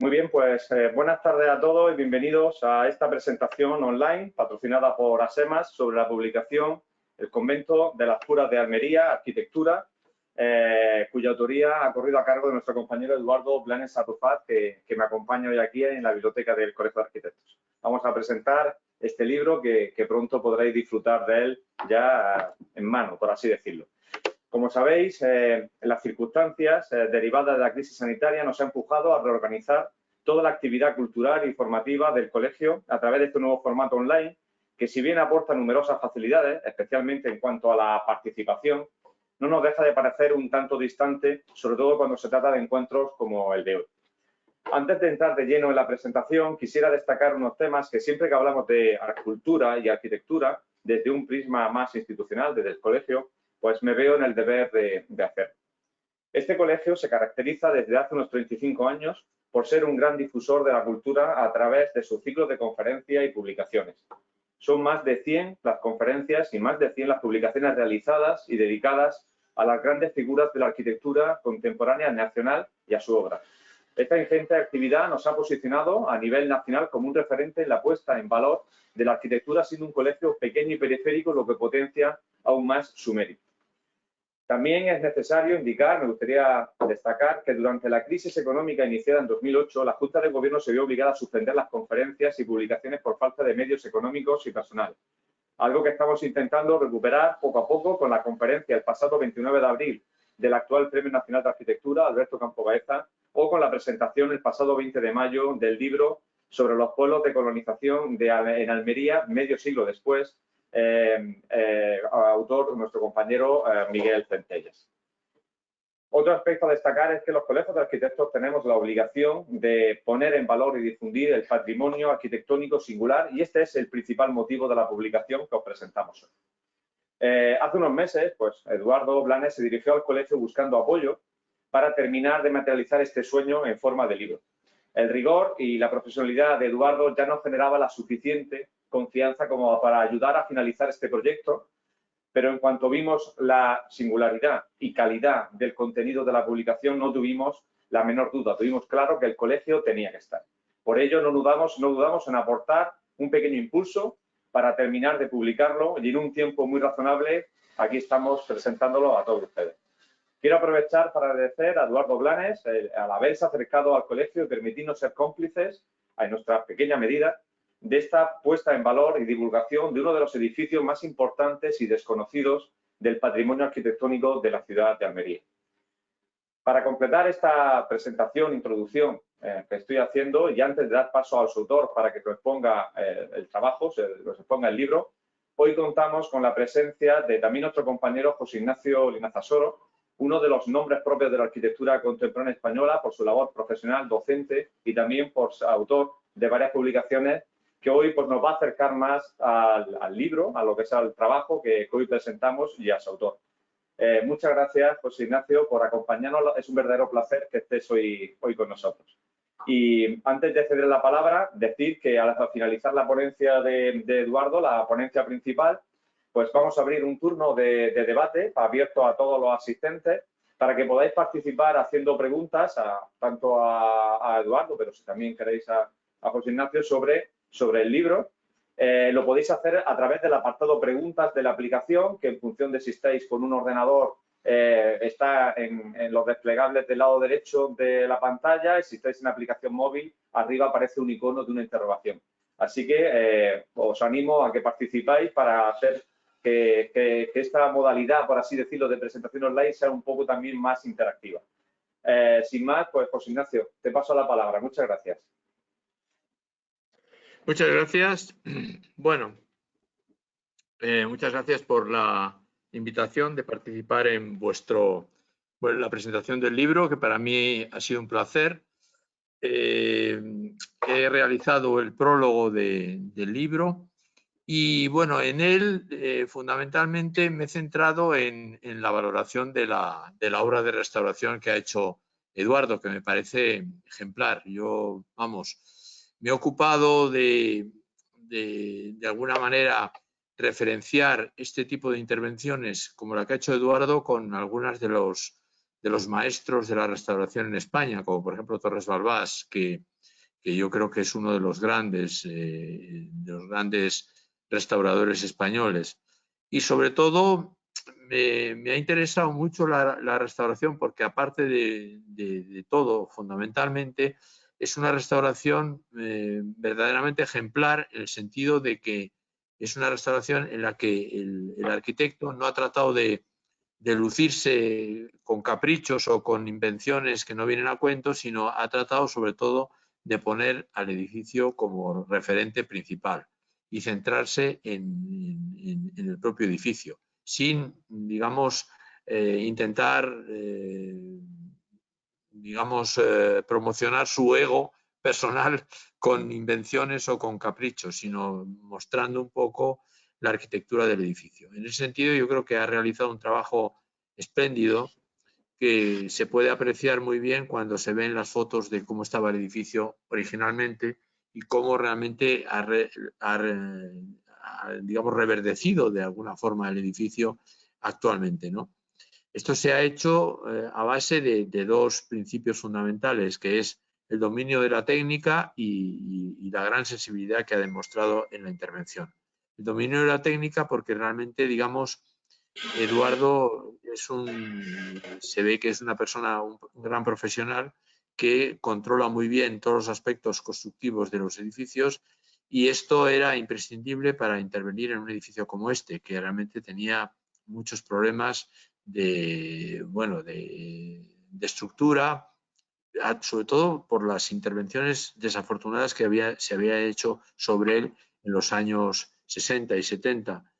Muy bien, pues buenas tardes a todos y bienvenidos a esta presentación online patrocinada por ASEMAS sobre la publicación El Convento de las Curas de Almería, Arquitectura, cuya autoría ha corrido a cargo de nuestro compañero Eduardo Blanes Arrufat, que me acompaña hoy aquí en la biblioteca del Colegio de Arquitectos. Vamos a presentar este libro que pronto podréis disfrutar de él ya en mano, por así decirlo. Como sabéis, las circunstancias derivadas de la crisis sanitaria nos han empujado a reorganizar toda la actividad cultural y formativa del colegio a través de este nuevo formato online, que si bien aporta numerosas facilidades, especialmente en cuanto a la participación, no nos deja de parecer un tanto distante, sobre todo cuando se trata de encuentros como el de hoy. Antes de entrar de lleno en la presentación, quisiera destacar unos temas que siempre que hablamos de cultura y arquitectura, desde un prisma más institucional, desde el colegio, pues me veo en el deber de hacer. Este colegio se caracteriza desde hace unos 35 años por ser un gran difusor de la cultura a través de sus ciclos de conferencias y publicaciones. Son más de 100 las conferencias y más de 100 las publicaciones realizadas y dedicadas a las grandes figuras de la arquitectura contemporánea nacional y a su obra. Esta ingente actividad nos ha posicionado a nivel nacional como un referente en la puesta en valor de la arquitectura, siendo un colegio pequeño y periférico, lo que potencia aún más su mérito. También es necesario indicar, me gustaría destacar, que durante la crisis económica iniciada en 2008, la Junta de Gobierno se vio obligada a suspender las conferencias y publicaciones por falta de medios económicos y personal. Algo que estamos intentando recuperar poco a poco con la conferencia el pasado 29 de abril del actual Premio Nacional de Arquitectura, Alberto Campo Baeza, o con la presentación el pasado 20 de mayo del libro sobre los pueblos de colonización en Almería, medio siglo después, autor nuestro compañero Miguel Centellas. Otro aspecto a destacar es que los colegios de arquitectos tenemos la obligación de poner en valor y difundir el patrimonio arquitectónico singular, y este es el principal motivo de la publicación que os presentamos hoy. Hace unos meses, pues Eduardo Blanes se dirigió al colegio buscando apoyo para terminar de materializar este sueño en forma de libro. El rigor y la profesionalidad de Eduardo ya no generaba la suficiente confianza como para ayudar a finalizar este proyecto, pero en cuanto vimos la singularidad y calidad del contenido de la publicación no tuvimos la menor duda, tuvimos claro que el colegio tenía que estar. Por ello no dudamos en aportar un pequeño impulso para terminar de publicarlo y en un tiempo muy razonable aquí estamos presentándolo a todos ustedes. Quiero aprovechar para agradecer a Eduardo Blanes al haberse acercado al colegio y permitirnos ser cómplices, en nuestra pequeña medida, de esta puesta en valor y divulgación de uno de los edificios más importantes y desconocidos del patrimonio arquitectónico de la ciudad de Almería. Para completar esta presentación, introducción que estoy haciendo, y antes de dar paso al autor para que nos exponga el trabajo, nos exponga el libro, hoy contamos con la presencia de también nuestro compañero José Ignacio Linazasoro, uno de los nombres propios de la arquitectura contemporánea española por su labor profesional, docente y también por ser autor de varias publicaciones que hoy pues, nos va a acercar más al libro, a lo que es el trabajo que hoy presentamos y a su autor. Muchas gracias, José Ignacio, por acompañarnos. Es un verdadero placer que estés hoy con nosotros. Y antes de ceder la palabra, decir que al finalizar la ponencia de Eduardo, la ponencia principal, pues vamos a abrir un turno de debate abierto a todos los asistentes para que podáis participar haciendo preguntas tanto a Eduardo, pero si también queréis a José Ignacio sobre el libro. Lo podéis hacer a través del apartado preguntas de la aplicación, que en función de si estáis con un ordenador está en los desplegables del lado derecho de la pantalla, y si estáis en aplicación móvil, arriba aparece un icono de una interrogación. Así que os animo a que participáis para hacer que esta modalidad, por así decirlo, de presentación online sea un poco también más interactiva. Sin más, pues José Ignacio, te paso la palabra. Muchas gracias. Muchas gracias. Bueno, muchas gracias por la invitación de participar en la presentación del libro, que para mí ha sido un placer. He realizado el prólogo del libro y, bueno, en él fundamentalmente me he centrado en la valoración de la obra de restauración que ha hecho Eduardo, que me parece ejemplar. Yo, vamos, me he ocupado de alguna manera referenciar este tipo de intervenciones como la que ha hecho Eduardo con algunas de los maestros de la restauración en España, como por ejemplo Torres Balbás, que yo creo que es uno de los grandes restauradores españoles. Y sobre todo me ha interesado mucho la restauración porque aparte de todo, fundamentalmente, es una restauración verdaderamente ejemplar en el sentido de que es una restauración en la que el arquitecto no ha tratado de lucirse con caprichos o con invenciones que no vienen a cuento, sino ha tratado sobre todo de poner al edificio como referente principal y centrarse en el propio edificio, sin, digamos, intentar, digamos, promocionar su ego personal con invenciones o con caprichos, sino mostrando un poco la arquitectura del edificio. En ese sentido, yo creo que ha realizado un trabajo espléndido que se puede apreciar muy bien cuando se ven las fotos de cómo estaba el edificio originalmente y cómo realmente digamos, reverdecido de alguna forma el edificio actualmente, ¿no? Esto se ha hecho a base de dos principios fundamentales, que es el dominio de la técnica y la gran sensibilidad que ha demostrado en la intervención. El dominio de la técnica porque realmente, digamos, Eduardo se ve que es una persona, un gran profesional que controla muy bien todos los aspectos constructivos de los edificios y esto era imprescindible para intervenir en un edificio como este, que realmente tenía muchos problemas de estructura, sobre todo por las intervenciones desafortunadas que se había hecho sobre él en los años 60 y 70,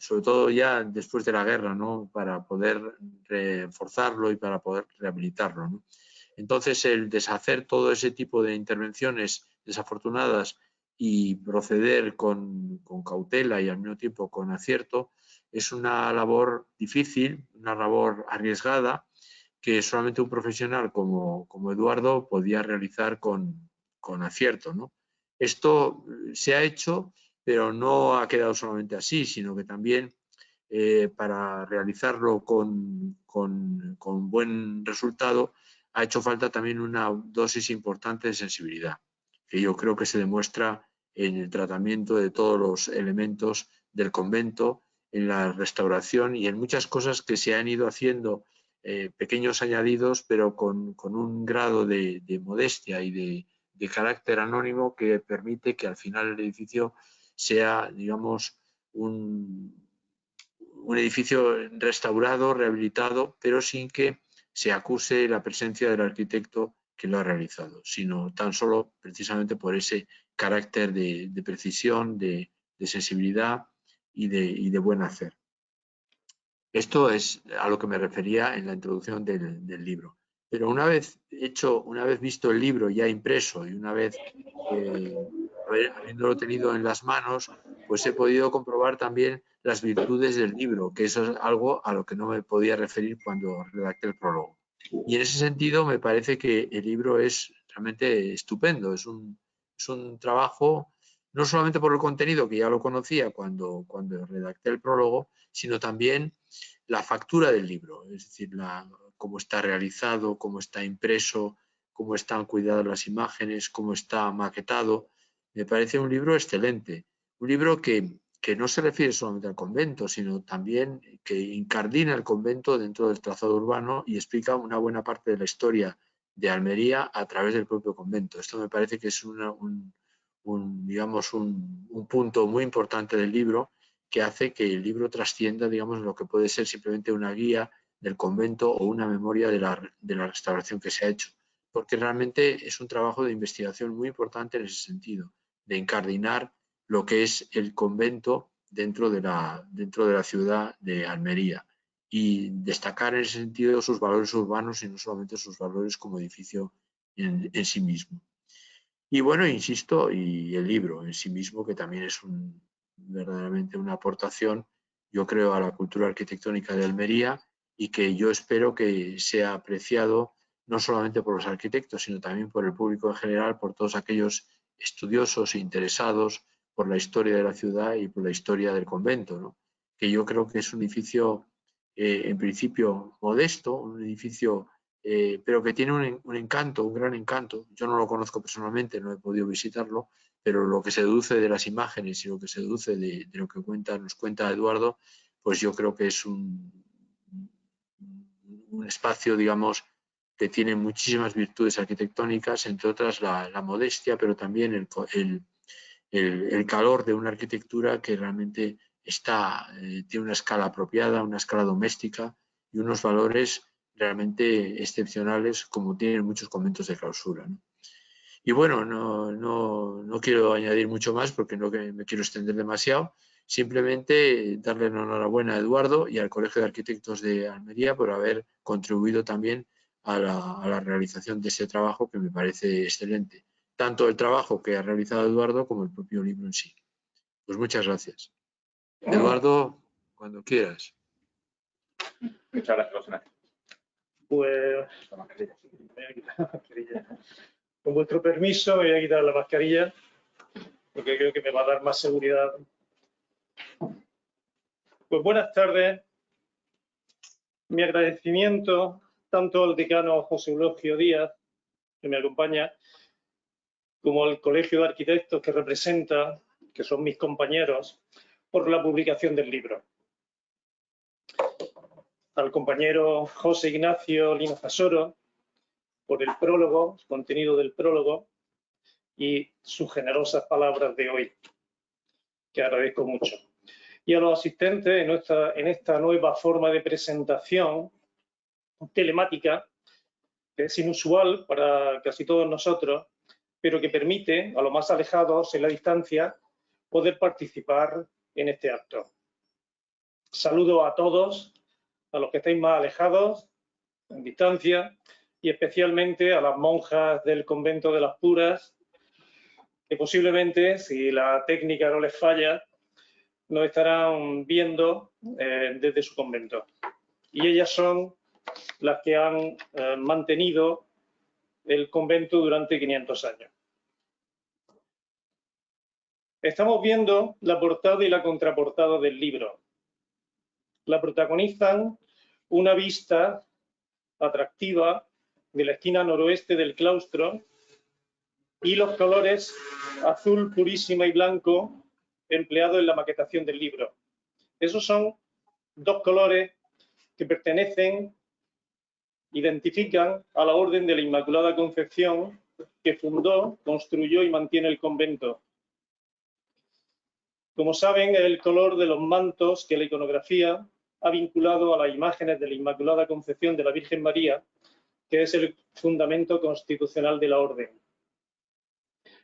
sobre todo ya después de la guerra, ¿no? Para poder reforzarlo y para poder rehabilitarlo, ¿no? Entonces, el deshacer todo ese tipo de intervenciones desafortunadas y proceder con cautela y al mismo tiempo con acierto es una labor difícil, una labor arriesgada que solamente un profesional como Eduardo podía realizar con acierto, ¿no? Esto se ha hecho, pero no ha quedado solamente así, sino que también para realizarlo con buen resultado ha hecho falta también una dosis importante de sensibilidad, que yo creo que se demuestra en el tratamiento de todos los elementos del convento, en la restauración y en muchas cosas que se han ido haciendo, pequeños añadidos, pero con un grado de modestia y de carácter anónimo que permite que al final el edificio sea, digamos, un edificio restaurado, rehabilitado, pero sin que se acuse la presencia del arquitecto que lo ha realizado, sino tan solo precisamente por ese carácter de precisión, de sensibilidad y de buen hacer. Esto es a lo que me refería en la introducción del libro. Pero una vez visto el libro ya impreso y una vez habiéndolo tenido en las manos, pues he podido comprobar también las virtudes del libro, que eso es algo a lo que no me podía referir cuando redacté el prólogo. Y en ese sentido me parece que el libro es realmente estupendo, es un trabajo, no solamente por el contenido, que ya lo conocía cuando redacté el prólogo, sino también la factura del libro, es decir, cómo está realizado, cómo está impreso, cómo están cuidadas las imágenes, cómo está maquetado. Me parece un libro excelente, un libro que no se refiere solamente al convento, sino también que incardina el convento dentro del trazado urbano y explica una buena parte de la historia de Almería a través del propio convento. Esto me parece que es un punto muy importante del libro que hace que el libro trascienda, digamos, lo que puede ser simplemente una guía del convento o una memoria de la restauración que se ha hecho, porque realmente es un trabajo de investigación muy importante en ese sentido, de incardinar lo que es el convento dentro de la ciudad de Almería y destacar en ese sentido sus valores urbanos y no solamente sus valores como edificio en sí mismo. Y bueno, insisto, y el libro en sí mismo, que también es verdaderamente una aportación, yo creo, a la cultura arquitectónica de Almería y que yo espero que sea apreciado no solamente por los arquitectos, sino también por el público en general, por todos aquellos estudiosos e interesados por la historia de la ciudad y por la historia del convento, ¿no? Que yo creo que es un edificio en principio modesto, un edificio, pero que tiene un encanto, un gran encanto. Yo no lo conozco personalmente, no he podido visitarlo, pero lo que se deduce de las imágenes y lo que se deduce de lo que nos cuenta Eduardo, pues yo creo que es un espacio, digamos, que tiene muchísimas virtudes arquitectónicas, entre otras la modestia, pero también el calor de una arquitectura que realmente tiene una escala apropiada, una escala doméstica y unos valores realmente excepcionales, como tienen muchos conventos de clausura, ¿no? Y bueno, no quiero añadir mucho más porque no me quiero extender demasiado. Simplemente darle la enhorabuena a Eduardo y al Colegio de Arquitectos de Almería por haber contribuido también a la realización de ese trabajo que me parece excelente. Tanto el trabajo que ha realizado Eduardo como el propio libro en sí. Pues muchas gracias. Eduardo, cuando quieras. Muchas gracias, José. Pues me voy a quitar la mascarilla. Con vuestro permiso me voy a quitar la mascarilla porque creo que me va a dar más seguridad. Pues buenas tardes. Mi agradecimiento tanto al decano José Eulogio Díaz, que me acompaña, como al Colegio de Arquitectos que representa, que son mis compañeros, por la publicación del libro. Al compañero José Ignacio Lino Zasoro, por el prólogo, el contenido del prólogo y sus generosas palabras de hoy, que agradezco mucho. Y a los asistentes en esta nueva forma de presentación telemática, que es inusual para casi todos nosotros, pero que permite a los más alejados en la distancia poder participar en este acto. Saludo a todos, a los que estáis más alejados, en distancia, y especialmente a las monjas del convento de las Puras, que posiblemente, si la técnica no les falla, nos estarán viendo desde su convento. Y ellas son las que han mantenido el convento durante 500 años. Estamos viendo la portada y la contraportada del libro. La protagonizan una vista atractiva de la esquina noroeste del claustro y los colores azul purísima y blanco empleados en la maquetación del libro. Esos son dos colores que identifican a la Orden de la Inmaculada Concepción, que fundó, construyó y mantiene el convento. Como saben, es el color de los mantos que la iconografía ha vinculado a las imágenes de la Inmaculada Concepción de la Virgen María, que es el fundamento constitucional de la Orden.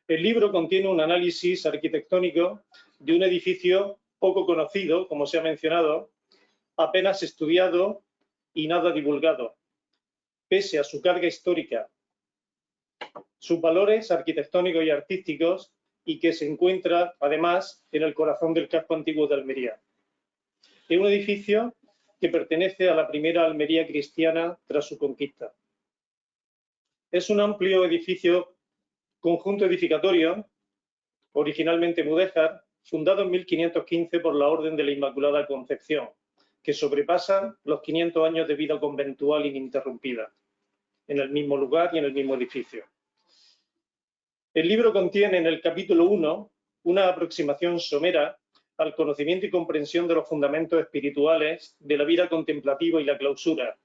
El libro contiene un análisis arquitectónico de un edificio poco conocido, como se ha mencionado, apenas estudiado y nada divulgado, pese a su carga histórica, sus valores arquitectónicos y artísticos, y que se encuentra, además, en el corazón del casco antiguo de Almería. Es un edificio que pertenece a la primera Almería cristiana tras su conquista. Es un amplio edificio, conjunto edificatorio, originalmente mudéjar, fundado en 1515 por la Orden de la Inmaculada Concepción, que sobrepasa los 500 años de vida conventual ininterrumpida, en el mismo lugar y en el mismo edificio. El libro contiene en el capítulo 1 una aproximación somera al conocimiento y comprensión de los fundamentos espirituales de la vida contemplativa y la clausura,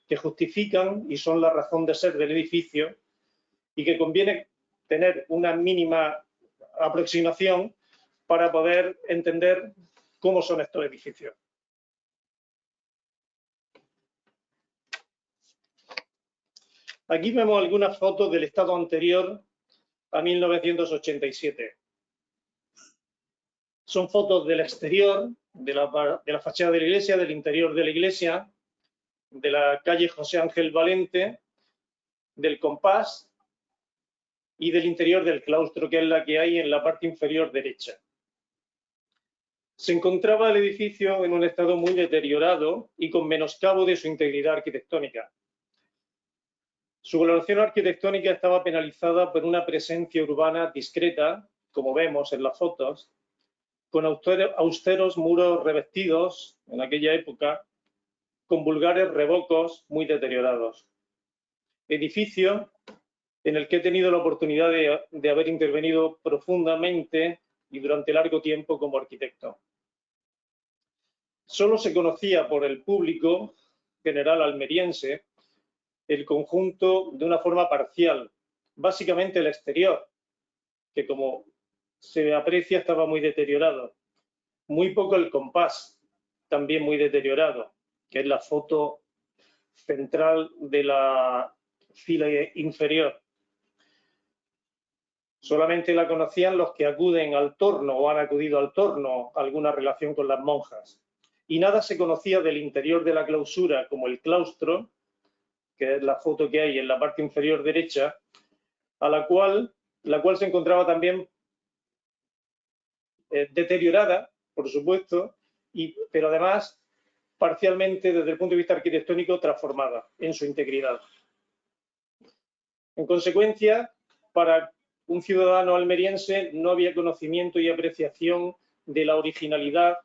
que justifican y son la razón de ser del edificio, y que conviene tener una mínima aproximación para poder entender cómo son estos edificios. Aquí vemos algunas fotos del estado anterior a 1987. Son fotos del exterior, de la fachada de la iglesia, del interior de la iglesia, de la calle José Ángel Valente, del compás y del interior del claustro, que es la que hay en la parte inferior derecha. Se encontraba el edificio en un estado muy deteriorado y con menoscabo de su integridad arquitectónica. Su valoración arquitectónica estaba penalizada por una presencia urbana discreta, como vemos en las fotos, con austeros muros revestidos en aquella época, con vulgares revocos muy deteriorados. Edificio en el que he tenido la oportunidad de haber intervenido profundamente y durante largo tiempo como arquitecto. Solo se conocía por el público general almeriense el conjunto de una forma parcial, básicamente el exterior, que como se aprecia estaba muy deteriorado. Muy poco el compás, también muy deteriorado, que es la foto central de la fila inferior. Solamente la conocían los que acuden al torno o han acudido al torno, alguna relación con las monjas. Y nada se conocía del interior de la clausura, como el claustro, que es la foto que hay en la parte inferior derecha, a la cual se encontraba también deteriorada, por supuesto, pero además parcialmente desde el punto de vista arquitectónico transformada en su integridad. En consecuencia, para un ciudadano almeriense no había conocimiento y apreciación de la originalidad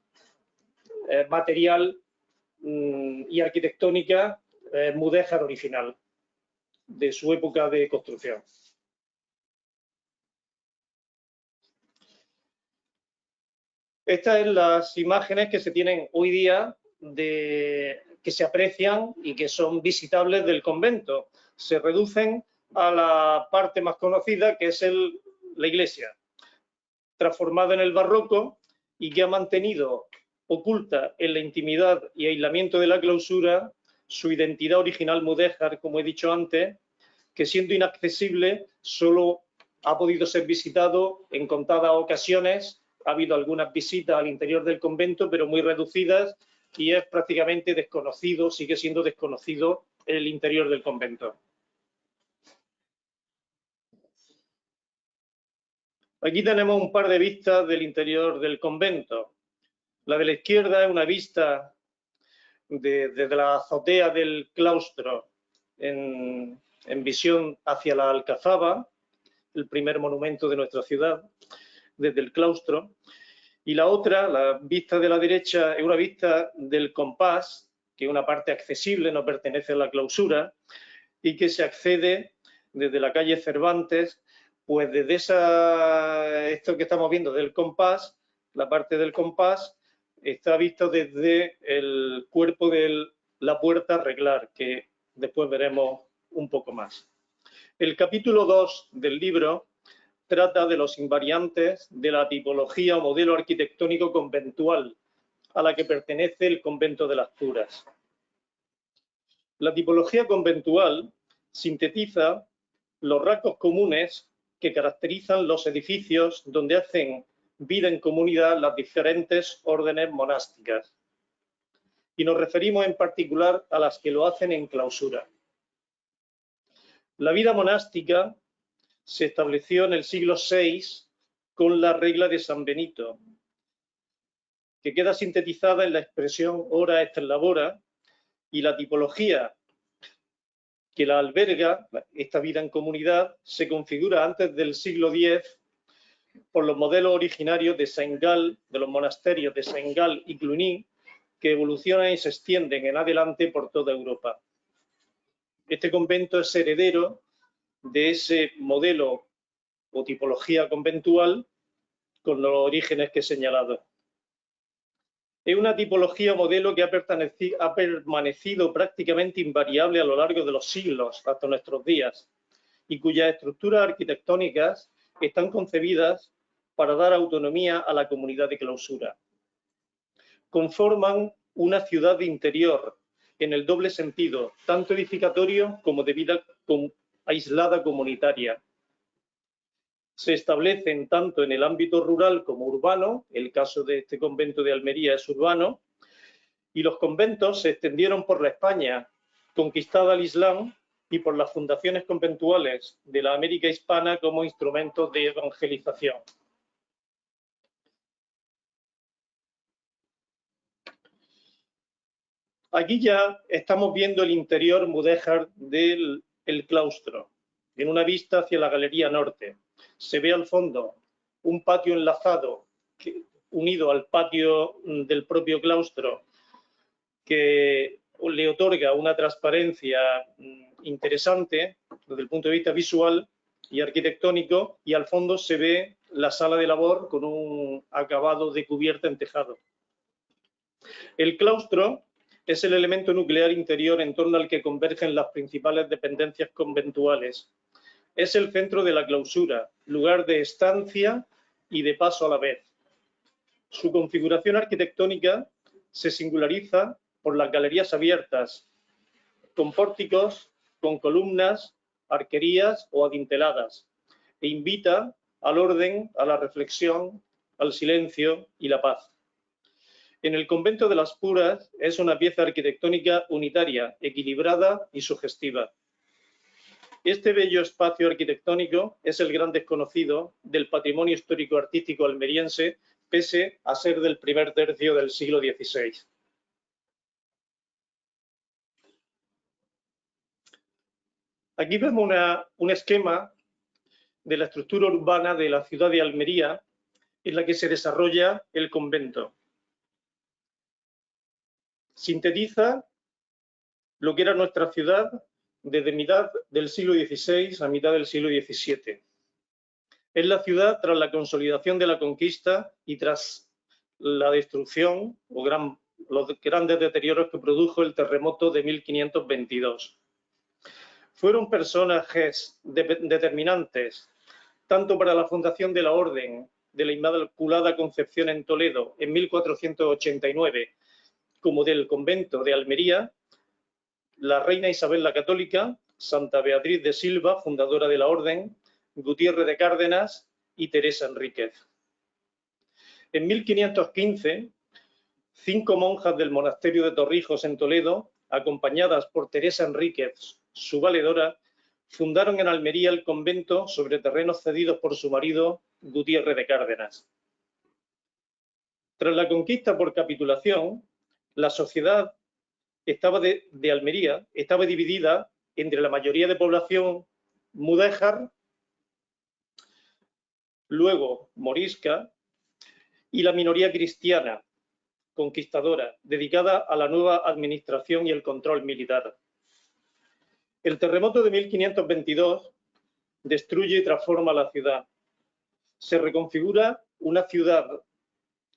material y arquitectónica mudéjar original de su época de construcción. Estas son las imágenes que se tienen hoy día, que se aprecian y que son visitables del convento. Se reducen a la parte más conocida, que es la iglesia, transformada en el barroco y que ha mantenido oculta en la intimidad y aislamiento de la clausura su identidad original mudéjar, como he dicho antes, que siendo inaccesible solo ha podido ser visitado en contadas ocasiones. Ha habido algunas visitas al interior del convento, pero muy reducidas, y es prácticamente desconocido, sigue siendo desconocido el interior del convento. Aquí tenemos un par de vistas del interior del convento. La de la izquierda es una vista desde la azotea del claustro en visión hacia la Alcazaba, el primer monumento de nuestra ciudad, desde el claustro. Y la otra, la vista de la derecha, es una vista del compás, que es una parte accesible, no pertenece a la clausura, y que se accede desde la calle Cervantes, pues desde esto que estamos viendo del compás, la parte del compás, está visto desde el cuerpo de la puerta Reglar, que después veremos un poco más. El capítulo 2 del libro trata de los invariantes de la tipología o modelo arquitectónico conventual a la que pertenece el convento de las Turas. La tipología conventual sintetiza los rasgos comunes que caracterizan los edificios donde hacen vida en comunidad las diferentes órdenes monásticas. Y nos referimos en particular a las que lo hacen en clausura. La vida monástica se estableció en el siglo VI con la regla de San Benito, que queda sintetizada en la expresión ora et labora, y la tipología que la alberga, esta vida en comunidad, se configura antes del siglo X por los modelos originarios de Saint-Gall, de los monasterios de Saint-Gall y Cluny, que evolucionan y se extienden en adelante por toda Europa. Este convento es heredero de ese modelo o tipología conventual con los orígenes que he señalado. Es una tipología modelo que ha permanecido prácticamente invariable a lo largo de los siglos hasta nuestros días y cuyas estructuras arquitectónicas están concebidas para dar autonomía a la comunidad de clausura. Conforman una ciudad de interior en el doble sentido, tanto edificatorio como de vida aislada comunitaria. Se establecen tanto en el ámbito rural como urbano, el caso de este convento de Almería es urbano, y los conventos se extendieron por la España conquistada al Islam y por las fundaciones conventuales de la América hispana como instrumentos de evangelización. Aquí ya estamos viendo el interior mudéjar del claustro, en una vista hacia la galería norte. Se ve al fondo un patio enlazado unido al patio del propio claustro que le otorga una transparencia interesante desde el punto de vista visual y arquitectónico, y al fondo se ve la sala de labor con un acabado de cubierta en tejado. El claustro es el elemento nuclear interior en torno al que convergen las principales dependencias conventuales. Es el centro de la clausura, lugar de estancia y de paso a la vez. Su configuración arquitectónica se singulariza por las galerías abiertas, con pórticos, con columnas, arquerías o adinteladas, e invita al orden, a la reflexión, al silencio y la paz. En el convento de las Puras es una pieza arquitectónica unitaria, equilibrada y sugestiva. Este bello espacio arquitectónico es el gran desconocido del patrimonio histórico-artístico almeriense, pese a ser del primer tercio del siglo XVI. Aquí vemos un esquema de la estructura urbana de la ciudad de Almería en la que se desarrolla el convento. Sintetiza lo que era nuestra ciudad desde mitad del siglo XVI a mitad del siglo XVII. Es la ciudad tras la consolidación de la conquista y tras la destrucción o los grandes deterioros que produjo el terremoto de 1522. Fueron personajes determinantes tanto para la fundación de la Orden de la Inmaculada Concepción en Toledo en 1489 como del convento de Almería, la reina Isabel la Católica, Santa Beatriz de Silva, fundadora de la Orden, Gutiérrez de Cárdenas y Teresa Enríquez. En 1515, 5 monjas del monasterio de Torrijos en Toledo, acompañadas por Teresa Enríquez, su valedora, fundaron en Almería el convento sobre terrenos cedidos por su marido, Gutiérrez de Cárdenas. Tras la conquista por capitulación, la sociedad de Almería estaba dividida entre la mayoría de población mudéjar, luego morisca, y la minoría cristiana, conquistadora, dedicada a la nueva administración y el control militar. El terremoto de 1522 destruye y transforma la ciudad. Se reconfigura una ciudad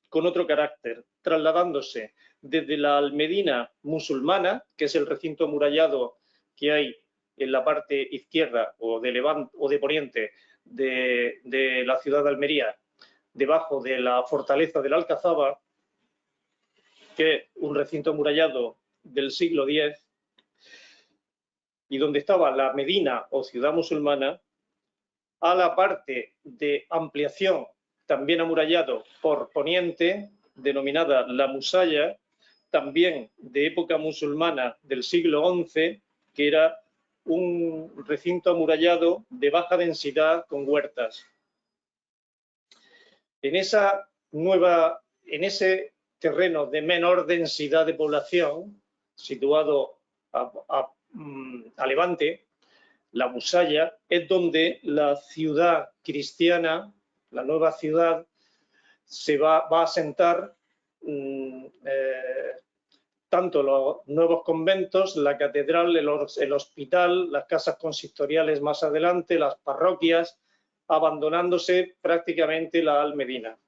con otro carácter, trasladándose desde la Almedina musulmana, que es el recinto amurallado que hay en la parte izquierda o de levante o de poniente de la ciudad de Almería, debajo de la fortaleza de la Alcazaba, que es un recinto amurallado del siglo X, y donde estaba la Medina o ciudad musulmana, a la parte de ampliación, también amurallado por poniente, denominada la Musalla, también de época musulmana del siglo XI, que era un recinto amurallado de baja densidad con huertas. En ese terreno de menor densidad de población, situado a levante, la Musalla, es donde la ciudad cristiana, la nueva ciudad, se va a asentar tanto los nuevos conventos, la catedral, el hospital, las casas consistoriales más adelante, las parroquias, abandonándose prácticamente la Almedina.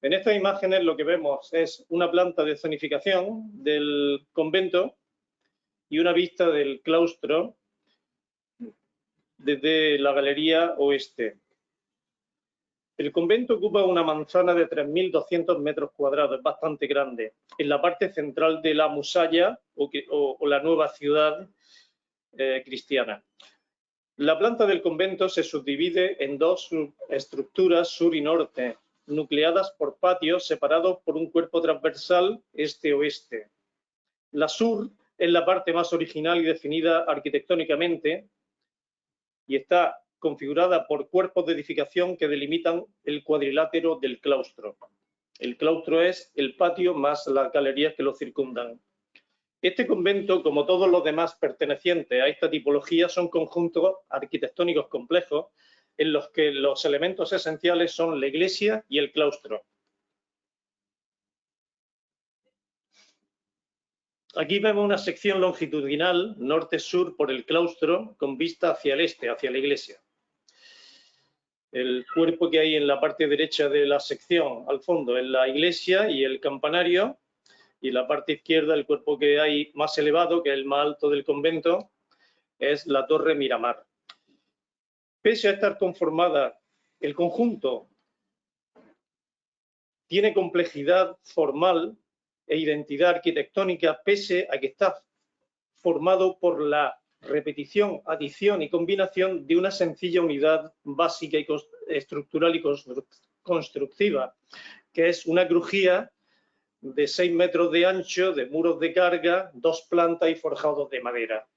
En estas imágenes lo que vemos es una planta de zonificación del convento y una vista del claustro desde la galería oeste. El convento ocupa una manzana de 3.200 metros cuadrados, es bastante grande, en la parte central de la Musalla o la nueva ciudad cristiana. La planta del convento se subdivide en dos estructuras, sur y norte, nucleadas por patios separados por un cuerpo transversal este-oeste. La sur es la parte más original y definida arquitectónicamente y está configurada por cuerpos de edificación que delimitan el cuadrilátero del claustro. El claustro es el patio más las galerías que lo circundan. Este convento, como todos los demás pertenecientes a esta tipología, son conjuntos arquitectónicos complejos en los que los elementos esenciales son la iglesia y el claustro. Aquí vemos una sección longitudinal norte-sur por el claustro con vista hacia el este, hacia la iglesia. El cuerpo que hay en la parte derecha de la sección al fondo es la iglesia y el campanario, y en la parte izquierda el cuerpo que hay más elevado, que es el más alto del convento, es la torre Miramar. Pese a estar conformada, el conjunto tiene complejidad formal e identidad arquitectónica, pese a que está formado por la repetición, adición y combinación de una sencilla unidad básica y estructural y constructiva, que es una crujía de 6 metros de ancho, de muros de carga, 2 plantas y forjados de madera.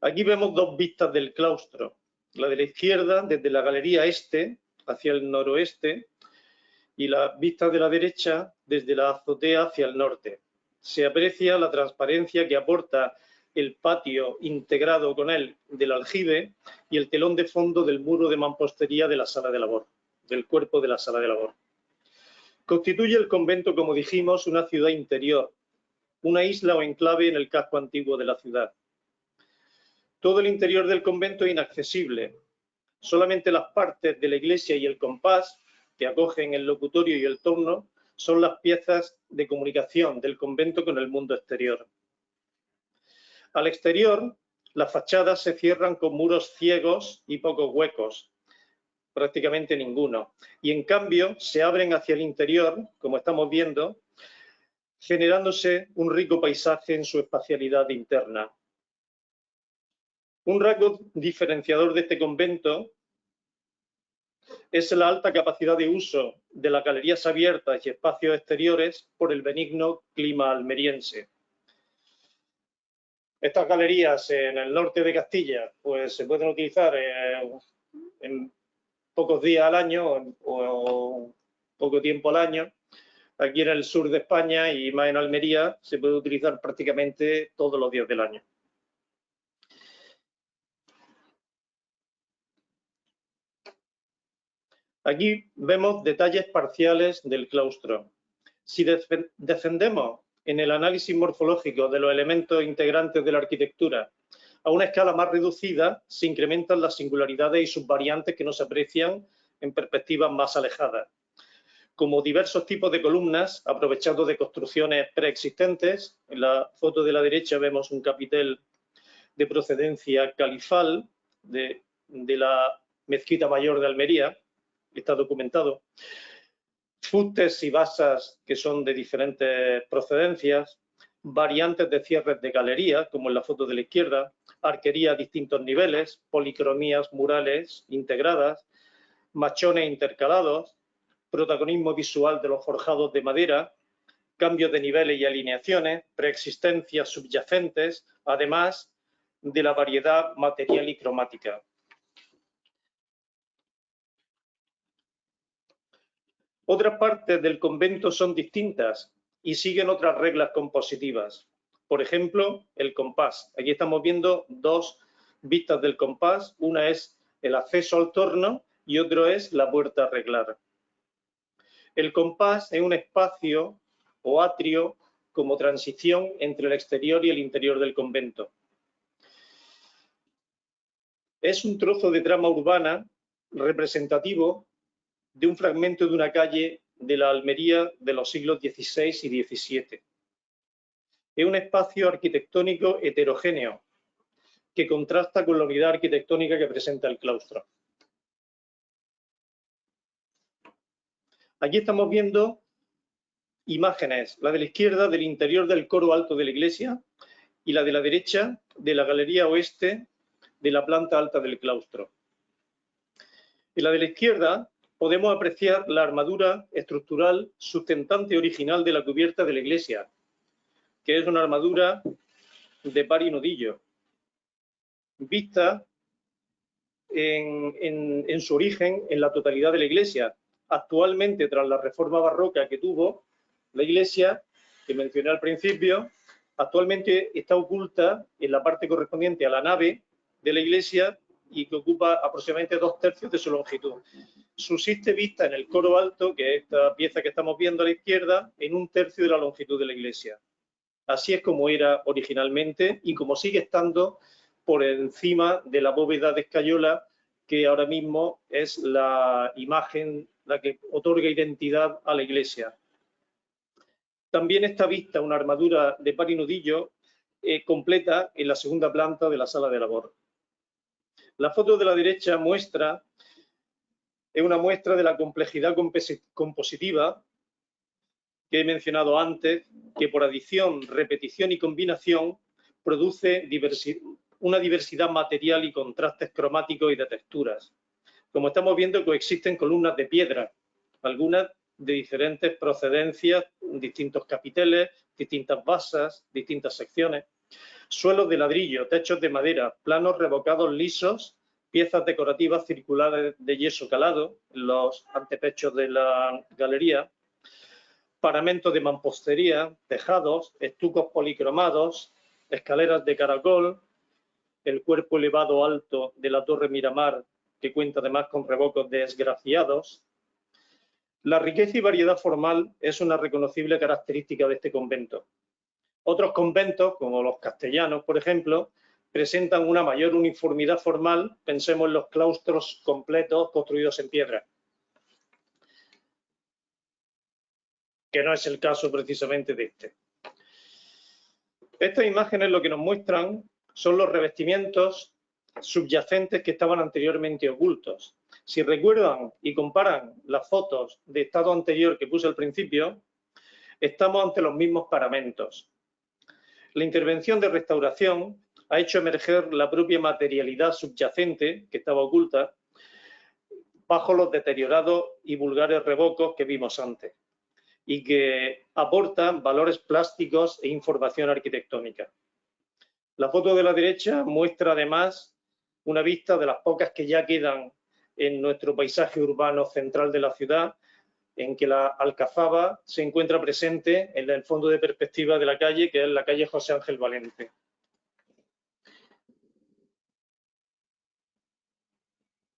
Aquí vemos dos vistas del claustro. La de la izquierda, desde la galería este hacia el noroeste, y la vista de la derecha desde la azotea hacia el norte. Se aprecia la transparencia que aporta el patio integrado con él del aljibe y el telón de fondo del muro de mampostería de la sala de labor, del cuerpo de la sala de labor. Constituye el convento, como dijimos, una ciudad interior, una isla o enclave en el casco antiguo de la ciudad. Todo el interior del convento es inaccesible. Solamente las partes de la iglesia y el compás, que acogen el locutorio y el torno, son las piezas de comunicación del convento con el mundo exterior. Al exterior, las fachadas se cierran con muros ciegos y pocos huecos, prácticamente ninguno, y en cambio se abren hacia el interior, como estamos viendo, generándose un rico paisaje en su espacialidad interna. Un rasgo diferenciador de este convento es la alta capacidad de uso de las galerías abiertas y espacios exteriores por el benigno clima almeriense. Estas galerías en el norte de Castilla pues se pueden utilizar en pocos días al año o poco tiempo al año. Aquí en el sur de España y más en Almería se puede utilizar prácticamente todos los días del año. Aquí vemos detalles parciales del claustro. Si defendemos en el análisis morfológico de los elementos integrantes de la arquitectura a una escala más reducida, se incrementan las singularidades y sus variantes que no se aprecian en perspectivas más alejadas, como diversos tipos de columnas aprovechados de construcciones preexistentes. En la foto de la derecha vemos un capitel de procedencia califal de la Mezquita Mayor de Almería, está documentado. Fustes y basas que son de diferentes procedencias, variantes de cierres de galería, como en la foto de la izquierda, arquería a distintos niveles, policromías murales integradas, machones intercalados, protagonismo visual de los forjados de madera, cambios de niveles y alineaciones, preexistencias subyacentes, además de la variedad material y cromática. Otras partes del convento son distintas y siguen otras reglas compositivas. Por ejemplo, el compás. Aquí estamos viendo dos vistas del compás. Una es el acceso al torno y otro es la puerta a arreglar. El compás es un espacio o atrio como transición entre el exterior y el interior del convento. Es un trozo de trama urbana representativo de un fragmento de una calle de la Almería de los siglos XVI y XVII. Es un espacio arquitectónico heterogéneo que contrasta con la unidad arquitectónica que presenta el claustro. Aquí estamos viendo imágenes, la de la izquierda del interior del coro alto de la iglesia y la de la derecha de la galería oeste de la planta alta del claustro. En la de la izquierda podemos apreciar la armadura estructural sustentante original de la cubierta de la iglesia, que es una armadura de par y nudillo, vista en su origen en la totalidad de la iglesia. Actualmente, tras la reforma barroca que tuvo la iglesia, que mencioné al principio, Actualmente está oculta en la parte correspondiente a la nave de la iglesia y que ocupa aproximadamente 2/3 de su longitud. Subsiste vista en el coro alto, que es esta pieza que estamos viendo a la izquierda, en 1/3 de la longitud de la iglesia. Así es como era originalmente y como sigue estando por encima de la bóveda de escayola, que ahora mismo es la imagen la que otorga identidad a la iglesia. También está vista una armadura de par y nudillo completa en la segunda planta de la sala de labor. La foto de la derecha es una muestra de la complejidad compositiva que he mencionado antes, que por adición, repetición y combinación produce una diversidad material y contrastes cromáticos y de texturas. Como estamos viendo, coexisten columnas de piedra, algunas de diferentes procedencias, distintos capiteles, distintas basas, distintas secciones, suelos de ladrillo, techos de madera, planos revocados lisos, piezas decorativas circulares de yeso calado, los antepechos de la galería, paramentos de mampostería, tejados, estucos policromados, escaleras de caracol, el cuerpo elevado alto de la Torre Miramar, que cuenta además con revocos de esgrafiados. La riqueza y variedad formal es una reconocible característica de este convento. Otros conventos, como los castellanos, por ejemplo, presentan una mayor uniformidad formal. Pensemos en los claustros completos construidos en piedra, que no es el caso precisamente de este. Estas imágenes lo que nos muestran son los revestimientos subyacentes que estaban anteriormente ocultos. Si recuerdan y comparan las fotos de estado anterior que puse al principio, estamos ante los mismos paramentos. La intervención de restauración ha hecho emerger la propia materialidad subyacente que estaba oculta bajo los deteriorados y vulgares revocos que vimos antes y que aportan valores plásticos e información arquitectónica. La foto de la derecha muestra además una vista de las pocas que ya quedan en nuestro paisaje urbano central de la ciudad, en que la alcazaba se encuentra presente en el fondo de perspectiva de la calle, que es la calle José Ángel Valente.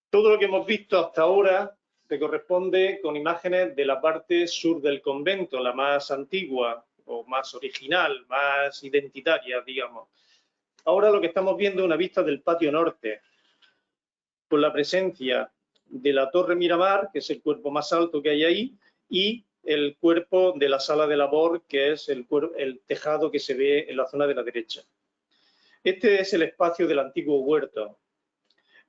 Todo lo que hemos visto hasta ahora se corresponde con imágenes de la parte sur del convento, la más antigua o más original, más identitaria, digamos. Ahora lo que estamos viendo es una vista del patio norte, con la presencia de la Torre Miramar, que es el cuerpo más alto que hay ahí, y el cuerpo de la sala de labor, que es el tejado que se ve en la zona de la derecha. Este es el espacio del antiguo huerto.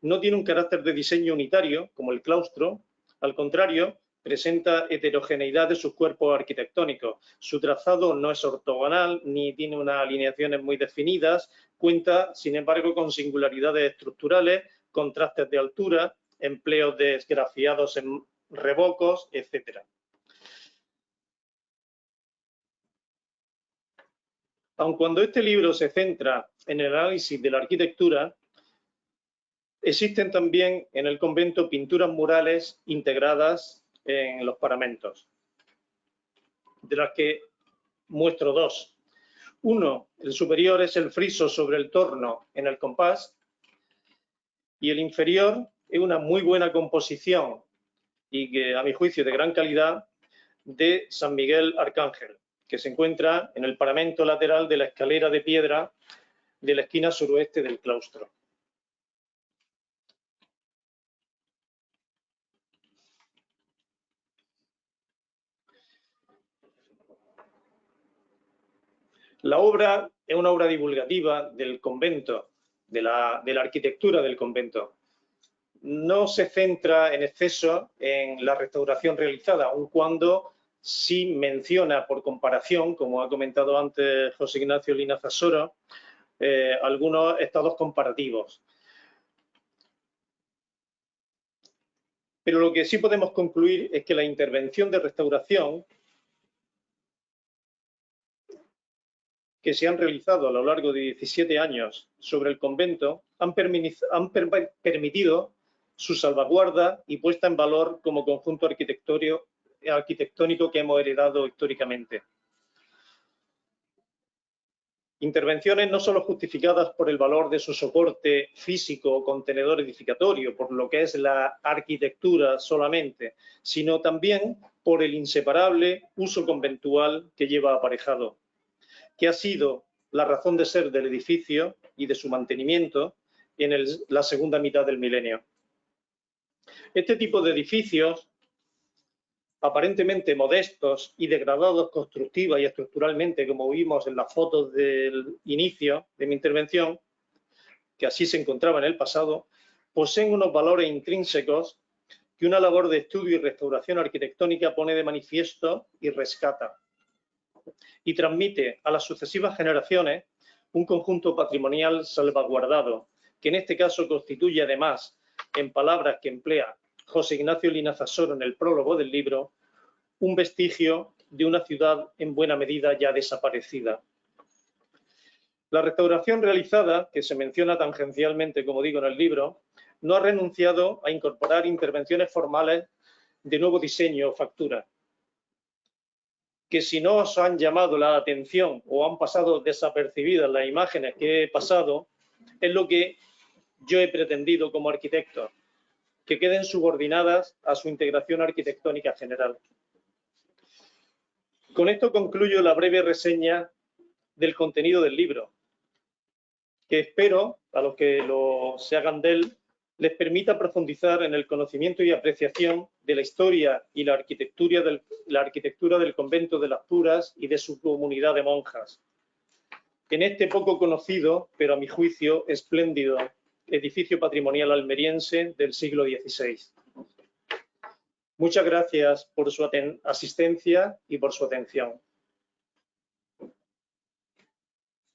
No tiene un carácter de diseño unitario, como el claustro, al contrario, presenta heterogeneidad de sus cuerpos arquitectónicos. Su trazado no es ortogonal ni tiene unas alineaciones muy definidas, cuenta, sin embargo, con singularidades estructurales, contrastes de altura, empleos de esgrafiados en revocos, etc. Aun cuando este libro se centra en el análisis de la arquitectura, existen también en el convento pinturas murales integradas en los paramentos, de las que muestro dos. Uno, el superior, es el friso sobre el torno en el compás, y el inferior es una muy buena composición y que, a mi juicio, de gran calidad, de San Miguel Arcángel, que se encuentra en el paramento lateral de la escalera de piedra de la esquina suroeste del claustro. La obra es una obra divulgativa del convento, de la arquitectura del convento. No se centra en exceso en la restauración realizada, aun cuando sí menciona por comparación, como ha comentado antes José Ignacio Linaza Soro, algunos estados comparativos. Pero lo que sí podemos concluir es que la intervención de restauración que se han realizado a lo largo de 17 años sobre el convento han permitido su salvaguarda y puesta en valor como conjunto arquitectónico que hemos heredado históricamente. Intervenciones no solo justificadas por el valor de su soporte físico o contenedor edificatorio, por lo que es la arquitectura solamente, sino también por el inseparable uso conventual que lleva aparejado, que ha sido la razón de ser del edificio y de su mantenimiento en la segunda mitad del milenio. Este tipo de edificios, aparentemente modestos y degradados constructiva y estructuralmente, como vimos en las fotos del inicio de mi intervención, que así se encontraba en el pasado, poseen unos valores intrínsecos que una labor de estudio y restauración arquitectónica pone de manifiesto y rescata, y transmite a las sucesivas generaciones un conjunto patrimonial salvaguardado, que en este caso constituye además, en palabras que emplea José Ignacio Linaza Soro en el prólogo del libro, un vestigio de una ciudad en buena medida ya desaparecida. La restauración realizada, que se menciona tangencialmente, como digo en el libro, no ha renunciado a incorporar intervenciones formales de nuevo diseño o factura, que si no os han llamado la atención o han pasado desapercibidas las imágenes que he pasado, es lo que yo he pretendido como arquitecto, que queden subordinadas a su integración arquitectónica general. Con esto concluyo la breve reseña del contenido del libro, que espero, a los que se hagan de él, les permita profundizar en el conocimiento y apreciación de la historia y la arquitectura del convento de las Puras y de su comunidad de monjas, en este poco conocido, pero a mi juicio espléndido, edificio patrimonial almeriense del siglo XVI. Muchas gracias por su asistencia y por su atención.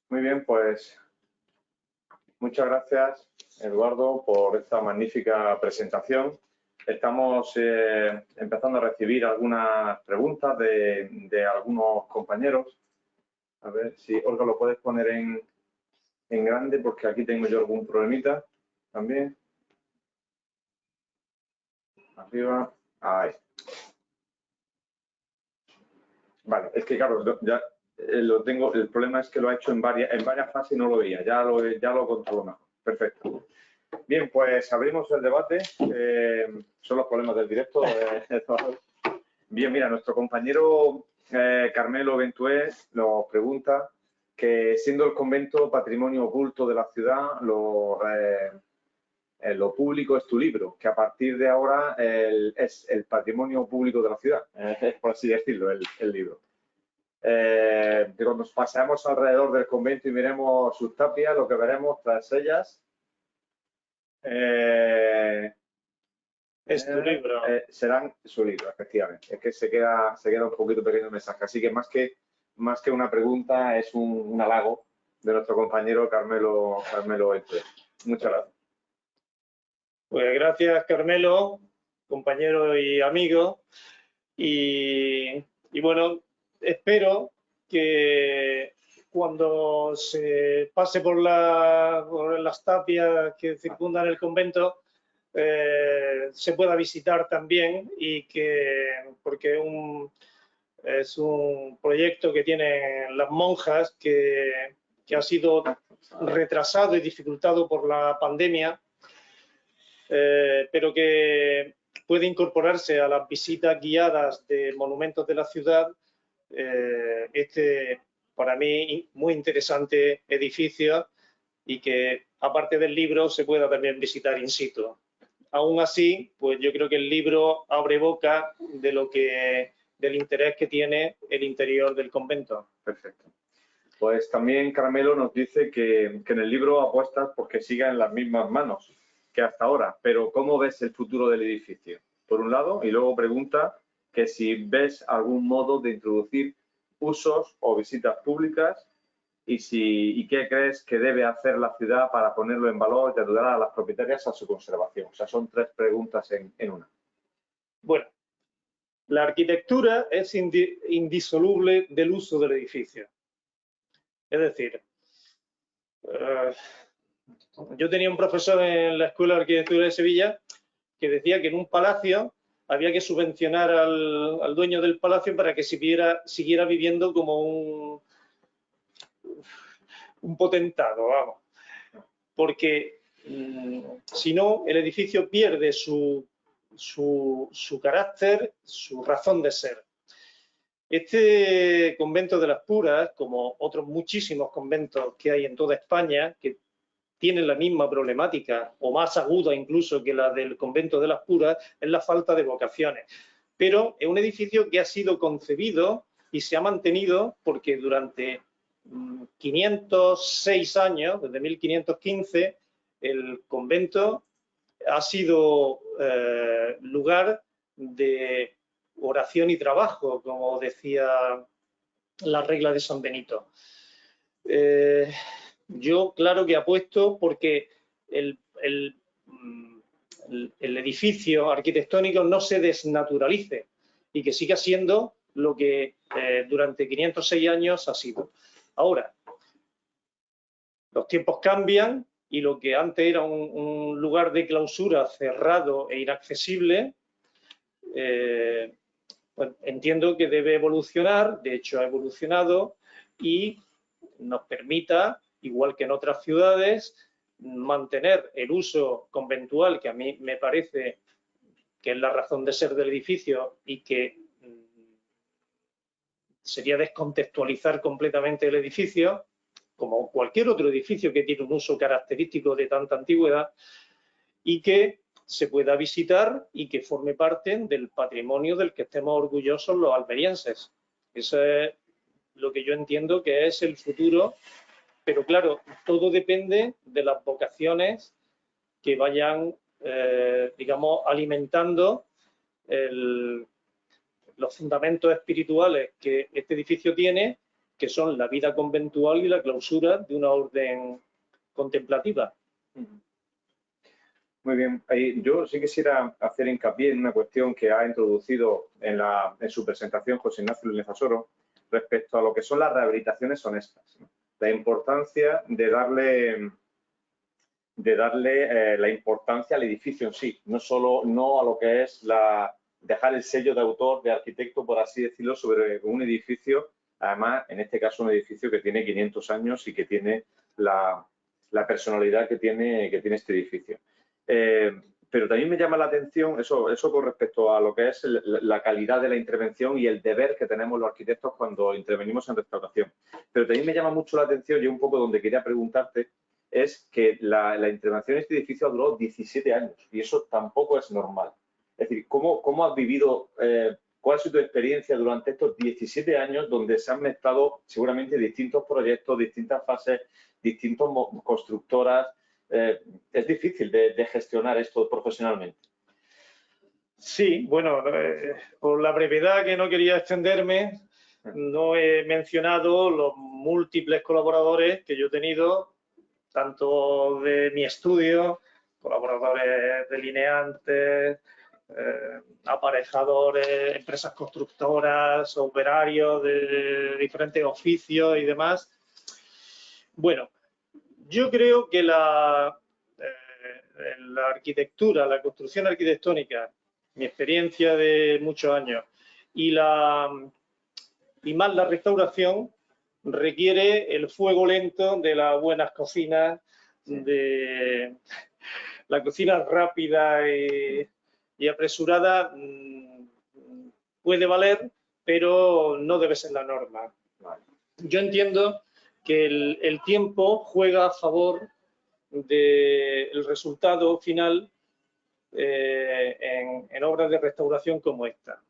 Muy bien, pues muchas gracias, Eduardo, por esta magnífica presentación. Estamos empezando a recibir algunas preguntas de algunos compañeros. A ver si, Olga, lo puedes poner en grande, porque aquí tengo yo algún problemita también. Arriba. Ahí. Vale, es que claro, ya lo tengo. El problema es que lo ha hecho en varias fases y no lo veía. Ya lo controlo mejor. Perfecto. Bien, pues abrimos el debate. Son los problemas del directo. Bien, mira, nuestro compañero Carmelo Ventué nos pregunta que, siendo el convento patrimonio oculto de la ciudad, lo público es tu libro, que a partir de ahora es el patrimonio público de la ciudad, por así decirlo, el libro. Cuando nos paseamos alrededor del convento y miremos sus tapias, lo que veremos tras ellas es tu libro. Serán su libro, efectivamente. Es que se queda un poquito pequeño el mensaje. Así que más que una pregunta, es un halago de nuestro compañero Carmelo Ventué. Muchas gracias. Pues gracias, Carmelo, compañero y amigo. Y bueno, espero que cuando se pase por las tapias que circundan el convento, se pueda visitar también, porque es un proyecto que tienen las monjas que ha sido retrasado y dificultado por la pandemia, pero que puede incorporarse a las visitas guiadas de monumentos de la ciudad, para mí, muy interesante edificio, y que, aparte del libro, se pueda también visitar in situ. Aún así, pues yo creo que el libro abre boca del interés que tiene el interior del convento. Perfecto. Pues también Carmelo nos dice que en el libro apuestas porque siga en las mismas manos que hasta ahora, pero ¿cómo ves el futuro del edificio? Por un lado, y luego pregunta que si ves algún modo de introducir usos o visitas públicas y qué crees que debe hacer la ciudad para ponerlo en valor y ayudar a las propietarias a su conservación. O sea, son tres preguntas en una. Bueno, la arquitectura es indisoluble del uso del edificio. Es decir, yo tenía un profesor en la Escuela de Arquitectura de Sevilla que decía que en un palacio había que subvencionar al dueño del palacio para que siguiera viviendo como un potentado, vamos, porque si no, el edificio pierde su carácter, su razón de ser. Este convento de las Puras, como otros muchísimos conventos que hay en toda España, que tienen la misma problemática o más aguda incluso que la del convento de las Puras, es la falta de vocaciones. Pero es un edificio que ha sido concebido y se ha mantenido porque durante 506 años, desde 1515, el convento ha sido lugar de oración y trabajo, como decía la regla de San Benito. Yo, claro que apuesto porque el edificio arquitectónico no se desnaturalice y que siga siendo lo que durante 506 años ha sido. Ahora, los tiempos cambian y lo que antes era un lugar de clausura cerrado e inaccesible, pues entiendo que debe evolucionar, de hecho ha evolucionado y nos permita, igual que en otras ciudades, mantener el uso conventual, que a mí me parece que es la razón de ser del edificio y que sería descontextualizar completamente el edificio, como cualquier otro edificio que tiene un uso característico de tanta antigüedad, y que se pueda visitar y que forme parte del patrimonio del que estemos orgullosos los almerienses. Eso es lo que yo entiendo que es el futuro, pero claro, todo depende de las vocaciones que vayan, digamos, alimentando los fundamentos espirituales que este edificio tiene, que son la vida conventual y la clausura de una orden contemplativa. Muy bien. Yo sí quisiera hacer hincapié en una cuestión que ha introducido en su presentación José Ignacio Línez Asoro respecto a lo que son las rehabilitaciones honestas, ¿no? La importancia de darle la importancia al edificio en sí, no a lo que es dejar el sello de autor, de arquitecto, por así decirlo, sobre un edificio, además, en este caso, un edificio que tiene 500 años y que tiene la personalidad que tiene este edificio. Pero también me llama la atención eso con respecto a lo que es la calidad de la intervención y el deber que tenemos los arquitectos cuando intervenimos en restauración. Pero también me llama mucho la atención, y un poco donde quería preguntarte, es que la intervención en este edificio duró 17 años y eso tampoco es normal. Es decir, ¿cómo has vivido, cuál ha sido tu experiencia durante estos 17 años donde se han mezclado seguramente distintos proyectos, distintas fases, distintas constructoras? Es difícil de gestionar esto profesionalmente. Sí, bueno, por la brevedad que no quería extenderme, no he mencionado los múltiples colaboradores que yo he tenido, tanto de mi estudio, colaboradores delineantes, aparejadores, empresas constructoras, operarios de diferentes oficios y demás. Bueno, yo creo que la arquitectura, la construcción arquitectónica, mi experiencia de muchos años, y más la restauración, requiere el fuego lento de las buenas cocinas, de la cocina rápida y apresurada puede valer, pero no debe ser la norma. Yo entiendo que el tiempo juega a favor del resultado final en obras de restauración como esta.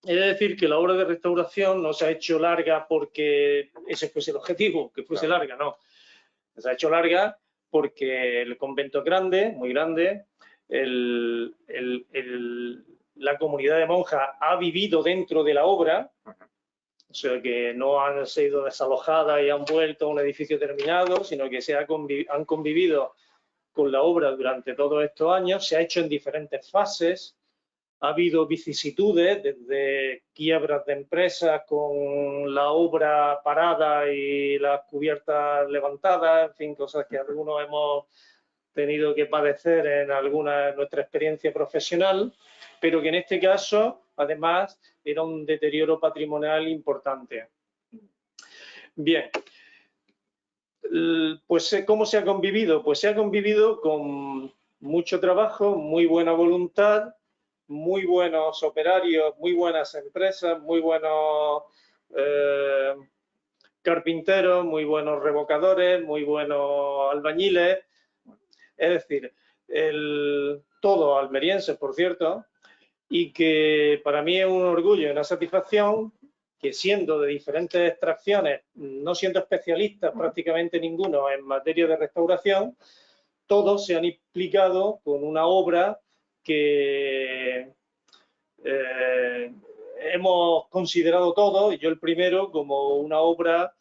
Es decir, que la obra de restauración no se ha hecho larga porque ese fuese el objetivo, que fuese larga, no. Se ha hecho larga porque el convento es grande, muy grande, la comunidad de monjas ha vivido dentro de la obra, o sea que no han sido desalojadas y han vuelto a un edificio terminado, sino que han convivido con la obra durante todos estos años, se ha hecho en diferentes fases. Ha habido vicisitudes, desde quiebras de empresas con la obra parada y las cubiertas levantadas, en fin, cosas que algunos hemos tenido que padecer en alguna de nuestra experiencia profesional, pero que en este caso, además, era un deterioro patrimonial importante. Bien, Pues, ¿cómo se ha convivido? Pues se ha convivido con mucho trabajo, muy buena voluntad, muy buenos operarios, muy buenas empresas, muy buenos carpinteros, muy buenos revocadores, muy buenos albañiles. Es decir, todos almerienses, por cierto, y que para mí es un orgullo y una satisfacción que, siendo de diferentes extracciones, no siendo especialistas prácticamente ninguno en materia de restauración, todos se han implicado con una obra que hemos considerado todos, y yo el primero, como una obra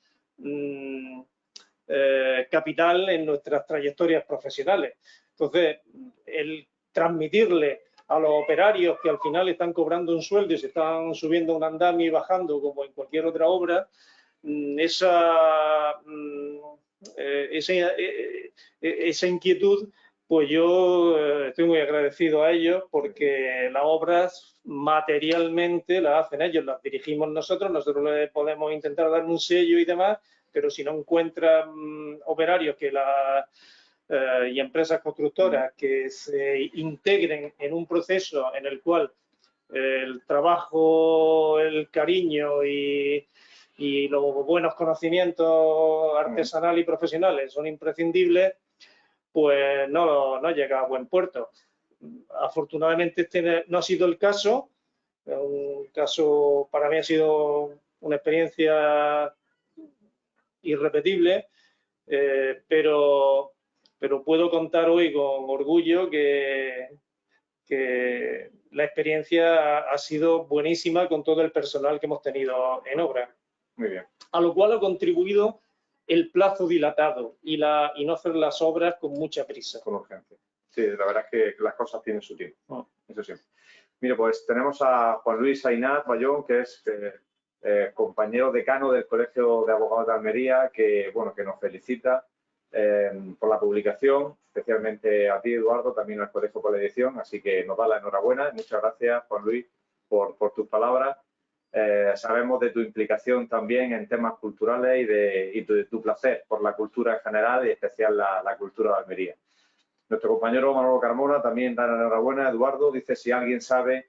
capital en nuestras trayectorias profesionales. Entonces, el transmitirle a los operarios que al final están cobrando un sueldo y se están subiendo un andamio y bajando como en cualquier otra obra, esa inquietud, pues yo estoy muy agradecido a ellos, porque las obras materialmente las hacen ellos, las dirigimos nosotros les podemos intentar dar un sello y demás, pero si no encuentran operarios y empresas constructoras que se integren en un proceso en el cual el trabajo, el cariño y los buenos conocimientos artesanales y profesionales son imprescindibles, pues no llega a buen puerto. Afortunadamente este no ha sido el caso. Un caso, para mí ha sido una experiencia irrepetible, pero puedo contar hoy con orgullo que la experiencia ha sido buenísima con todo el personal que hemos tenido en obra. Muy bien. A lo cual ha contribuido el plazo dilatado y no hacer las obras con mucha prisa. Con urgencia. Sí, la verdad es que las cosas tienen su tiempo. Eso sí. Mire, pues tenemos a Juan Luis Ainat Bayón, que es compañero decano del Colegio de Abogados de Almería, que nos felicita por la publicación, especialmente a ti, Eduardo, también al Colegio por la edición, así que nos da la enhorabuena. Muchas gracias, Juan Luis, por tus palabras. Sabemos de tu implicación también en temas culturales y de tu placer por la cultura en general y en especial la cultura de Almería. Nuestro compañero Manolo Carmona también da la enhorabuena. Eduardo dice si alguien sabe...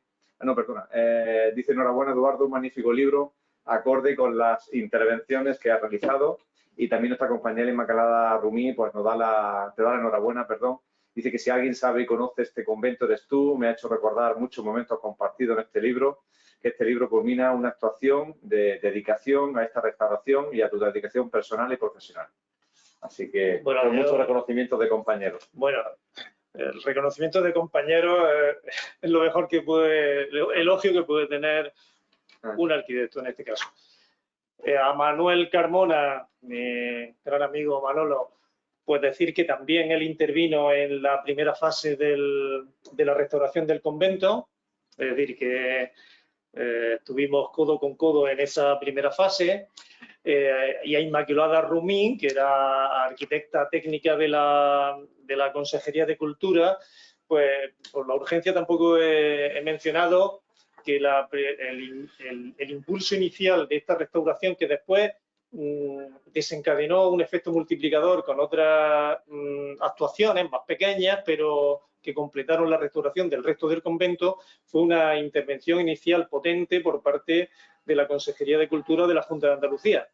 dice enhorabuena, Eduardo, un magnífico libro, acorde con las intervenciones que ha realizado. Y también nuestra compañera Inmaculada Rumí pues te da la enhorabuena, perdón. Dice que si alguien sabe y conoce este convento eres tú. Me ha hecho recordar muchos momentos compartidos en este libro, que este libro culmina una actuación de dedicación a esta restauración y a tu dedicación personal y profesional. Así que, con muchos reconocimientos de compañeros. Bueno, el reconocimiento de compañeros es lo mejor que elogio que puede tener un arquitecto en este caso. A Manuel Carmona, mi gran amigo Manolo, pues decir que también él intervino en la primera fase de la restauración del convento, es decir, que estuvimos codo con codo en esa primera fase. Y a Inmaculada Rumí, que era arquitecta técnica de la Consejería de Cultura, pues por la urgencia tampoco he mencionado que el impulso inicial de esta restauración, que después desencadenó un efecto multiplicador con otras actuaciones más pequeñas, pero que completaron la restauración del resto del convento, fue una intervención inicial potente por parte de la Consejería de Cultura de la Junta de Andalucía.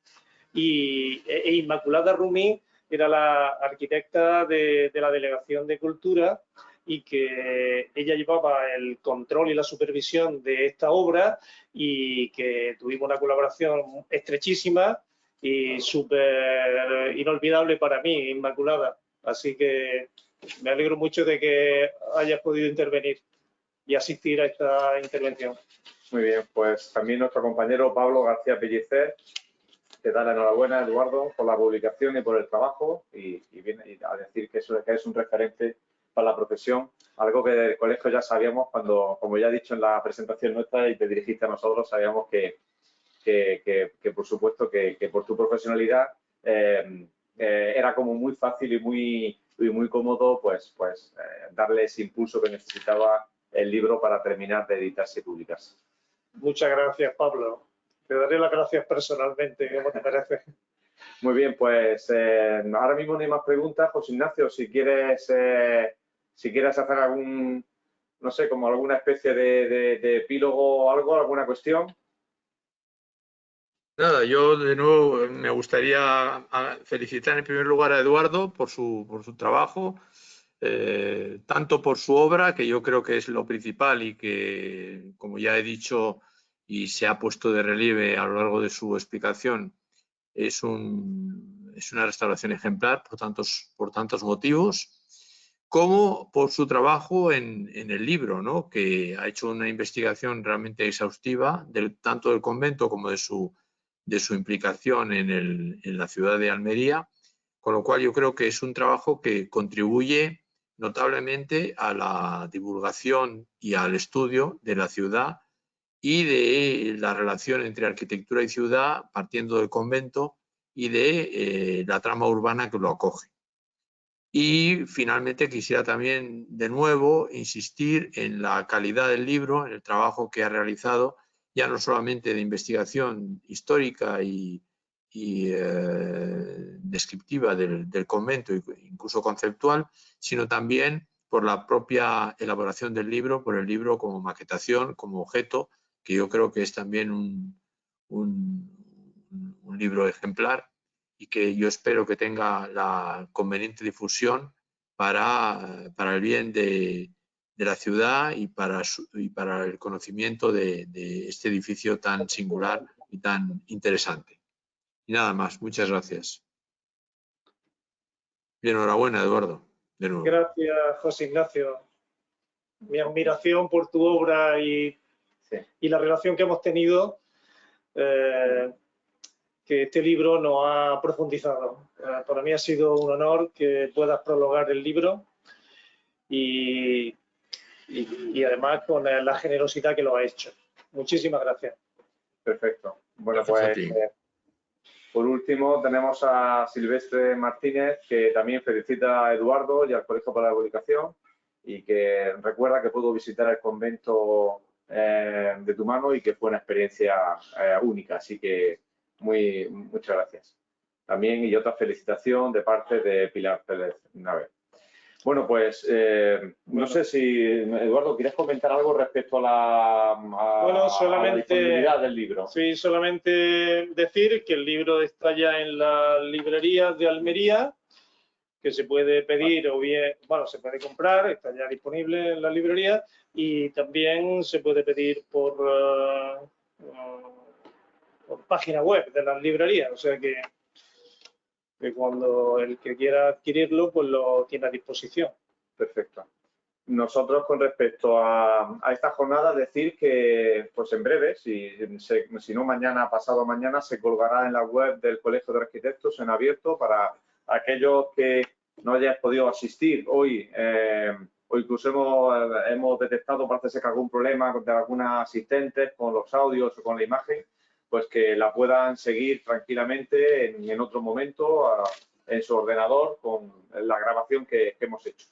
E Inmaculada Rumí era la arquitecta de la Delegación de Cultura, y que ella llevaba el control y la supervisión de esta obra, y que tuvimos una colaboración estrechísima y súper inolvidable para mí, Inmaculada. Así que me alegro mucho de que hayas podido intervenir y asistir a esta intervención. Muy bien, pues también nuestro compañero Pablo García Pellicer te da la enhorabuena, Eduardo, por la publicación y por el trabajo, y viene a decir que es un referente para la profesión, algo que del colegio ya sabíamos cuando, como ya he dicho en la presentación nuestra y te dirigiste a nosotros, sabíamos que por supuesto que por tu profesionalidad era como muy fácil y muy cómodo pues darle ese impulso que necesitaba el libro para terminar de editarse y publicarse. Muchas gracias, Pablo. Te daré las gracias personalmente, como te merece. Muy bien, pues ahora mismo no hay más preguntas. José Ignacio, si quieres hacer algún, no sé, como alguna especie de epílogo o algo, alguna cuestión. Nada, yo de nuevo me gustaría felicitar en primer lugar a Eduardo por su trabajo, tanto por su obra, que yo creo que es lo principal y que, como ya he dicho y se ha puesto de relieve a lo largo de su explicación, es una restauración ejemplar por tantos motivos, como por su trabajo en el libro, ¿no? Que ha hecho una investigación realmente exhaustiva tanto del convento como de su implicación en la ciudad de Almería, con lo cual yo creo que es un trabajo que contribuye notablemente a la divulgación y al estudio de la ciudad y de la relación entre arquitectura y ciudad, partiendo del convento y de la trama urbana que lo acoge. Y finalmente quisiera también de nuevo insistir en la calidad del libro, en el trabajo que ha realizado, ya no solamente de investigación histórica y descriptiva del convento, incluso conceptual, sino también por la propia elaboración del libro, por el libro como maquetación, como objeto, que yo creo que es también un libro ejemplar y que yo espero que tenga la conveniente difusión para el bien de la ciudad y para el conocimiento de este edificio tan singular y tan interesante. Y nada más, muchas gracias. Y enhorabuena, Eduardo, de nuevo. Gracias, José Ignacio. Mi admiración por tu obra y la relación que hemos tenido, que este libro nos ha profundizado. Para mí ha sido un honor que puedas prologar el libro y además con la generosidad que lo ha hecho. Muchísimas gracias. Perfecto. Bueno, Gracias pues por último tenemos a Silvestre Martínez, que también felicita a Eduardo y al Colegio para la Publicación y que recuerda que pudo visitar el convento de tu mano y que fue una experiencia única. Así que muchas gracias. También y otra felicitación de parte de Pilar Pérez Nave. Bueno, pues no sé si, Eduardo, ¿quieres comentar algo respecto a la disponibilidad del libro? Sí, solamente decir que el libro está ya en las librerías de Almería, que se puede pedir o bien, bueno, se puede comprar, está ya disponible en las librerías y también se puede pedir por página web de las librerías, o sea que cuando el que quiera adquirirlo, pues lo tiene a disposición. Perfecto. Nosotros, con respecto a esta jornada, decir que pues en breve, si no mañana, pasado mañana, se colgará en la web del Colegio de Arquitectos en abierto para aquellos que no hayáis podido asistir hoy o incluso hemos detectado, parece ser que algún problema de algunas asistentes con los audios o con la imagen, pues que la puedan seguir tranquilamente en otro momento en su ordenador con la grabación que hemos hecho.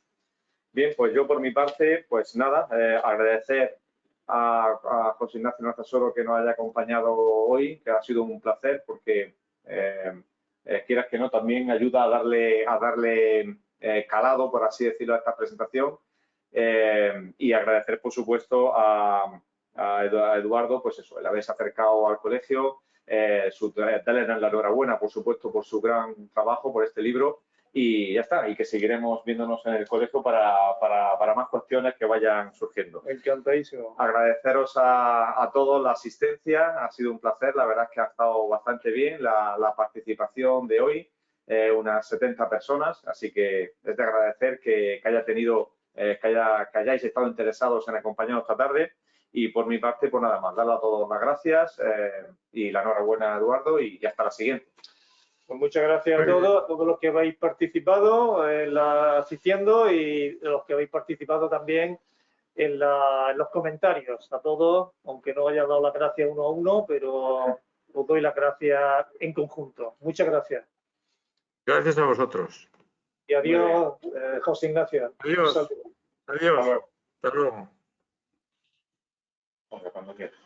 Bien, pues yo por mi parte, pues nada, agradecer a José Ignacio Nazasoro que nos haya acompañado hoy, que ha sido un placer porque, quieras que no, también ayuda a darle calado, por así decirlo, a esta presentación. Y agradecer, por supuesto, a Eduardo, pues eso, el haberse acercado al colegio, darle la enhorabuena, por supuesto, por su gran trabajo, por este libro. Y ya está, y que seguiremos viéndonos en el colegio para más cuestiones que vayan surgiendo. Encantadísimo. Agradeceros a todos la asistencia, ha sido un placer, la verdad es que ha estado bastante bien la participación de hoy, unas 70 personas, así que es de agradecer que hayáis estado interesados en acompañarnos esta tarde. Y por mi parte, pues nada más, darle a todos las gracias y la enhorabuena a Eduardo y hasta la siguiente. Pues muchas gracias a todos los que habéis participado asistiendo y los que habéis participado también en los comentarios. A todos, aunque no haya dado las gracias uno a uno, pero os doy las gracias en conjunto. Muchas gracias. Gracias a vosotros. Y adiós, José Ignacio. Adiós. Adiós. Hasta luego. Hasta luego. Cuando quieras.